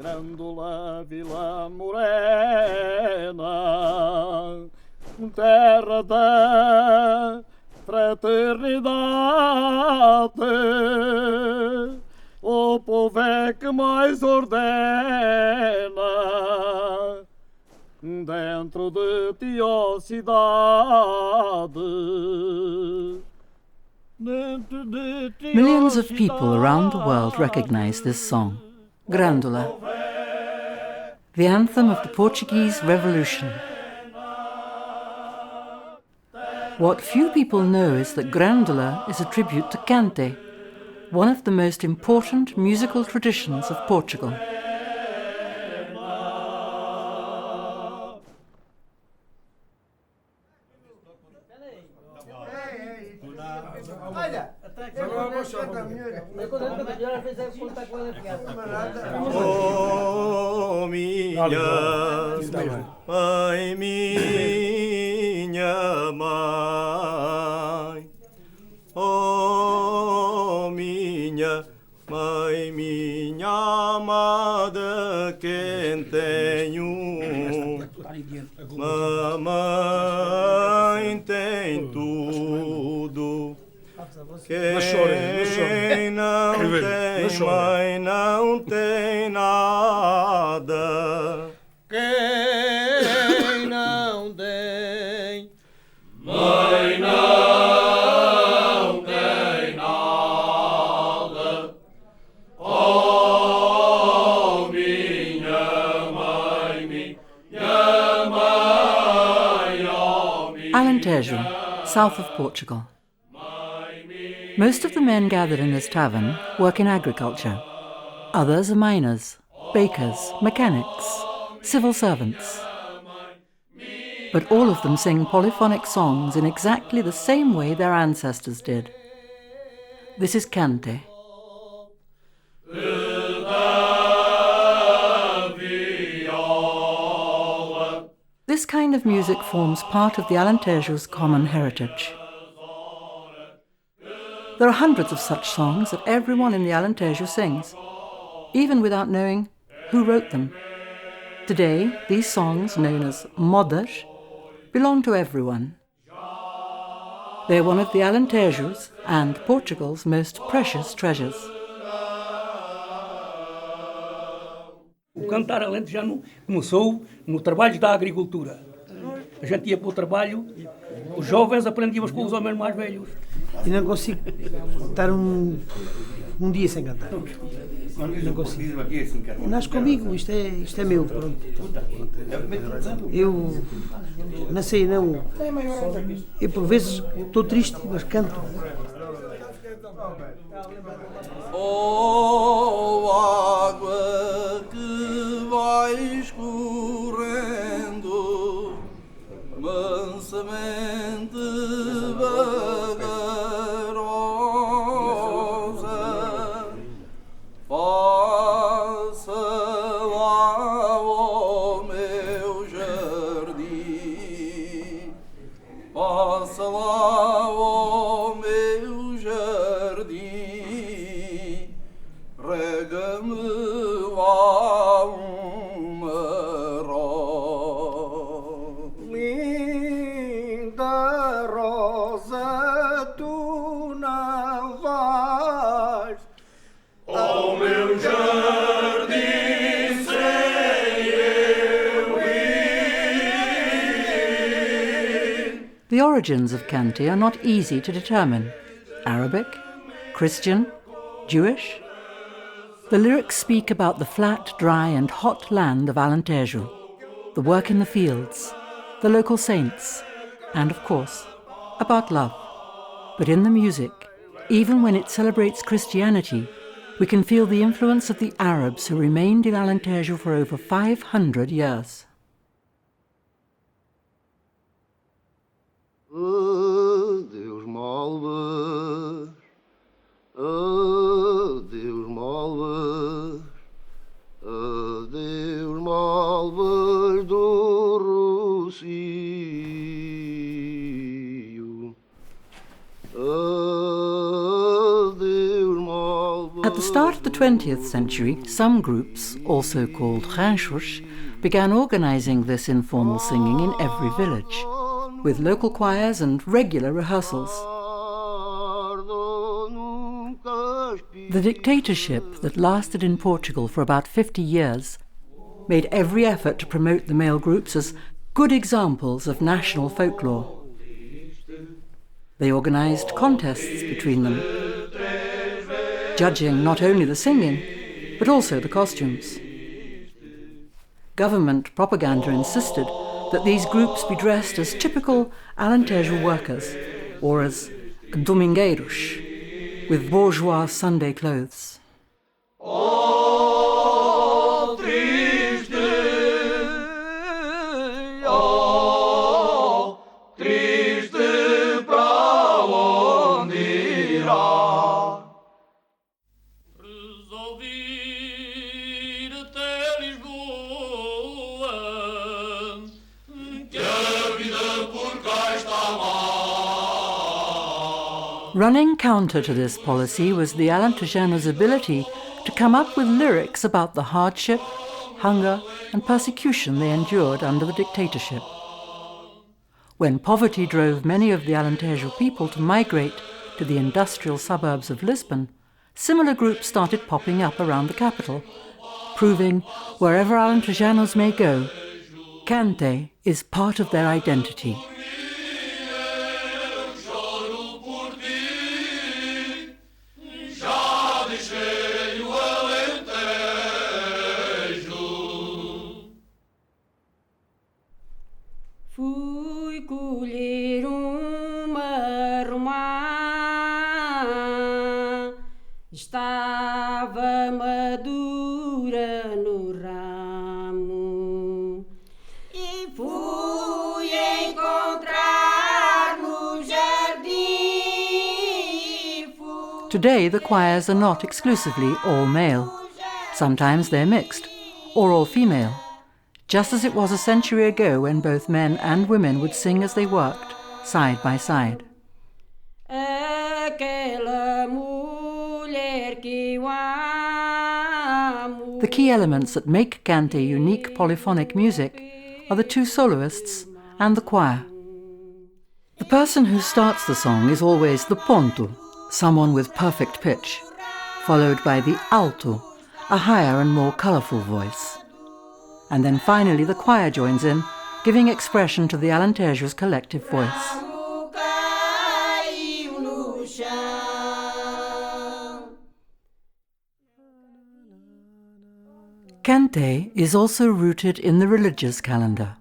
Grândola Vila Morena, terra da fraternidade, o povo é que mais ordena dentro de ti, ó cidade. Millions of people around the world recognize this song, Grândola, the anthem of the Portuguese Revolution. What few people know is that Grândola is a tribute to Cante, one of the most important musical traditions of Portugal. Oh, minha mãe, oh, minha mãe, minha amada, quem tenho, mamãe tem tudo. Quem não tem mãe não tem nada. Quem não tem mãe não tem nada. Oh, minha mãe, oh, minha Alentejo, south of Portugal. Most of the men gathered in this tavern work in agriculture. Others are miners, bakers, mechanics, civil servants. But all of them sing polyphonic songs in exactly the same way their ancestors did. This is Cante. This kind of music forms part of the Alentejo's common heritage. There are hundreds of such songs that everyone in the Alentejo sings, even without knowing who wrote them. Today, these songs, known as modas, belong to everyone. They're one of the Alentejo's and Portugal's most precious treasures. O cantar alentejano começou no trabalho da agricultura. A gente ia para o trabalho, os jovens aprendíamos com os homens mais velhos. E não consigo estar um dia sem cantar. Não consigo. Nasce comigo, isto é meu. Pronto. Eu não sei, não. Eu por vezes estou triste, mas canto. Oh, água que vai escorrendo mansamente vagarosa, passa lá ao meu jardim, passa lá ao meu jardim, rega-me lá uma rosa. Linda rosa, tu não vais ao meu jardim sem eu ir. The origins of Cante are not easy to determine. Arabic, Christian, Jewish? The lyrics speak about the flat, dry and hot land of Alentejo, the work in the fields, the local saints, and of course, about love. But in the music, even when it celebrates Christianity, we can feel the influence of the Arabs who remained in Alentejo for over 500 years. Adeus, malvas, adeus, malvas, adeus, malvas do Rocio, adeus, malvas. At the start of the 20th century, some groups, also called ranchos, began organising this informal singing in every village, with local choirs and regular rehearsals. The dictatorship that lasted in Portugal for about 50 years made every effort to promote the male groups as good examples of national folklore. They organised contests between them, judging not only the singing, but also the costumes. Government propaganda insisted that these groups be dressed as typical Alentejo workers, or as domingueiros, with bourgeois Sunday clothes. Running counter to this policy was the Alentejano's ability to come up with lyrics about the hardship, hunger, and persecution they endured under the dictatorship. When poverty drove many of the Alentejo people to migrate to the industrial suburbs of Lisbon, similar groups started popping up around the capital, proving wherever Alentejanos may go, Cante is part of their identity. Fui colher uma romã, estava madura no ramo, e fui encontrar no jardim. Today the choirs are not exclusively all male. Sometimes they're mixed, or all female, just as it was a century ago when both men and women would sing as they worked, side by side. The key elements that make Cante unique polyphonic music are the two soloists and the choir. The person who starts the song is always the ponto, someone with perfect pitch, followed by the alto, a higher and more colourful voice. And then finally the choir joins in, giving expression to the Alentejo's collective voice. Cante is also rooted in the religious calendar.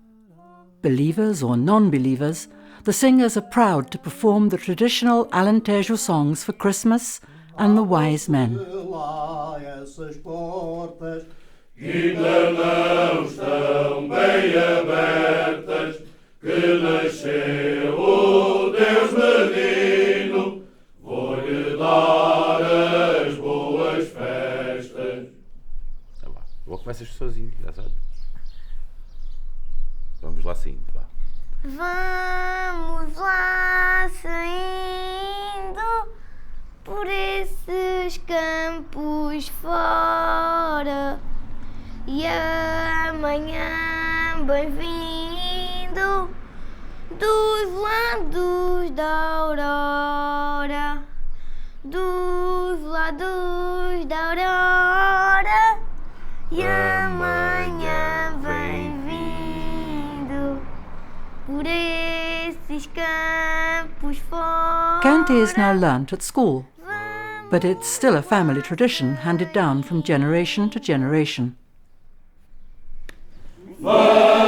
Believers or non-believers, the singers are proud to perform the traditional Alentejo songs for Christmas and the wise men. Ainda não estão bem abertas, que nasceu o Deus menino, vou-lhe dar as boas festas. Vou começar sozinho, já sabe. Vamos lá sim, vá. Vamos lá saindo por esses campos fora. E amanhã bem-vindo dos lados da aurora, dos lados da aurora. E amanhã bem-vindo por esses campos fora. Cante is now learnt at school, but it's still a family tradition handed down from generation to generation. Vamos